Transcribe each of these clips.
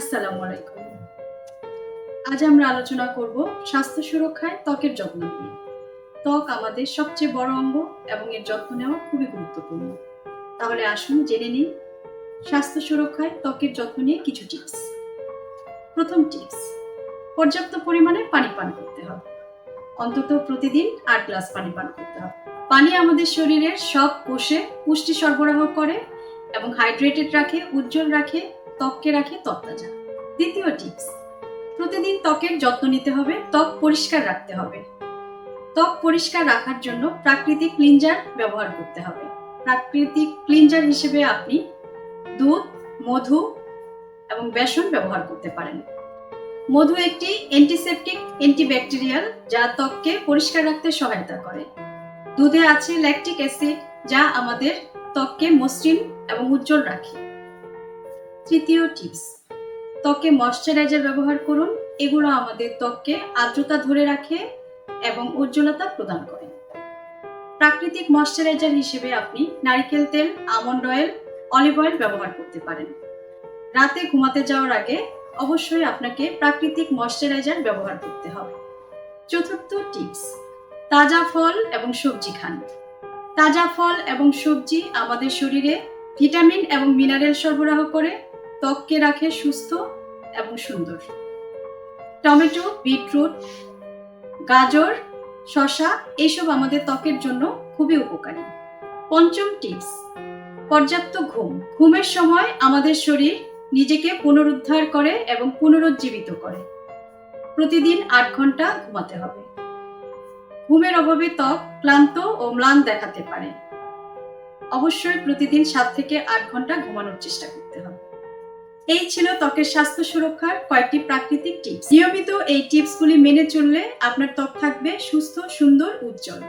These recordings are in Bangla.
আসসালামু আলাইকুম। আজ আমরা আলোচনা করব স্বাস্থ্য সুরক্ষায় ত্বকের যত্ন নিয়ে। ত্বক আমাদের সবচেয়ে বড় অঙ্গ এবং এর যত্ন নেওয়া খুবই গুরুত্বপূর্ণ। তাহলে আসুন জেনে নিই স্বাস্থ্য সুরক্ষায় ত্বকের যত্ন নিয়ে কিছু টিপস। প্রথম টিপস, পর্যাপ্ত পরিমাণে পানি পান করতে হবে। অন্তত প্রতিদিন 8 গ্লাস পানি পান করতে হবে। পানি আমাদের শরীরের সব কোষে পুষ্টি সরবরাহ করে এবং হাইড্রেটেড রাখে, উজ্জ্বল রাখে, ত্বককে রাখে তরতাজা। দ্বিতীয় টিপস, প্রতিদিন ত্বকের যত্ন নিতে হবে, ত্বক পরিষ্কার রাখতে হবে। ত্বক পরিষ্কার রাখার জন্য প্রাকৃতিক ক্লিনজার ব্যবহার করতে হবে। প্রাকৃতিক ক্লিনজার হিসেবে আপনি দুধ, মধু এবং বেসন ব্যবহার করতে পারেন। মধু একটি অ্যান্টিসেপটিক, অ্যান্টিব্যাকটেরিয়াল যা ত্বককে পরিষ্কার রাখতে সহায়তা করে। দুধে আছে ল্যাকটিক অ্যাসিড যা আমাদের ত্বককে মসৃণ এবং উজ্জ্বল রাখে। তৃতীয় টিপস, ত্বকে ময়শ্চারাইজার ব্যবহার করুন। এগুলো আমাদের ত্বককে আর্দ্রতা ধরে রাখে এবং উজ্জ্বলতা প্রদান করে। প্রাকৃতিক ময়শ্চারাইজার হিসেবে আপনি নারকেল তেল, আমন্ড অয়েল, অলিভ অয়েল ব্যবহার করতে পারেন। রাতে ঘুমাতে যাওয়ার আগে অবশ্যই আপনাকে প্রাকৃতিক ময়শ্চারাইজার ব্যবহার করতে হবে। চতুর্থ টিপস, তাজা ফল এবং সবজি খান। তাজা ফল এবং সবজি আমাদের শরীরে ভিটামিন এবং মিনারেল সরবরাহ করে, ত্বককে রাখে সুস্থ এবং সুন্দর। টমেটো, বিটরুট, গাজর, শসা এইসব আমাদের ত্বকের জন্য খুবই উপকারী। পঞ্চম টিপস, পর্যাপ্ত ঘুম। ঘুমের সময় আমাদের শরীর নিজেকে পুনরুদ্ধার করে এবং পুনরুজ্জীবিত করে। প্রতিদিন 8 ঘন্টা ঘুমাতে হবে। ঘুমের অভাবে ত্বক ক্লান্ত ও ম্লান দেখাতে পারে। অবশ্যই প্রতিদিন 7 থেকে 8 ঘন্টা ঘুমানোর চেষ্টা করতে হবে। এই ছিল ত্বকের স্বাস্থ্য সুরক্ষার কয়েকটি প্রাকৃতিক টিপস। নিয়মিত এই টিপসগুলি মেনে চললে আপনার ত্বক থাকবে সুস্থ, সুন্দর, উজ্জ্বল।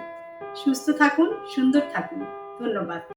সুস্থ থাকুন, সুন্দর থাকুন। ধন্যবাদ।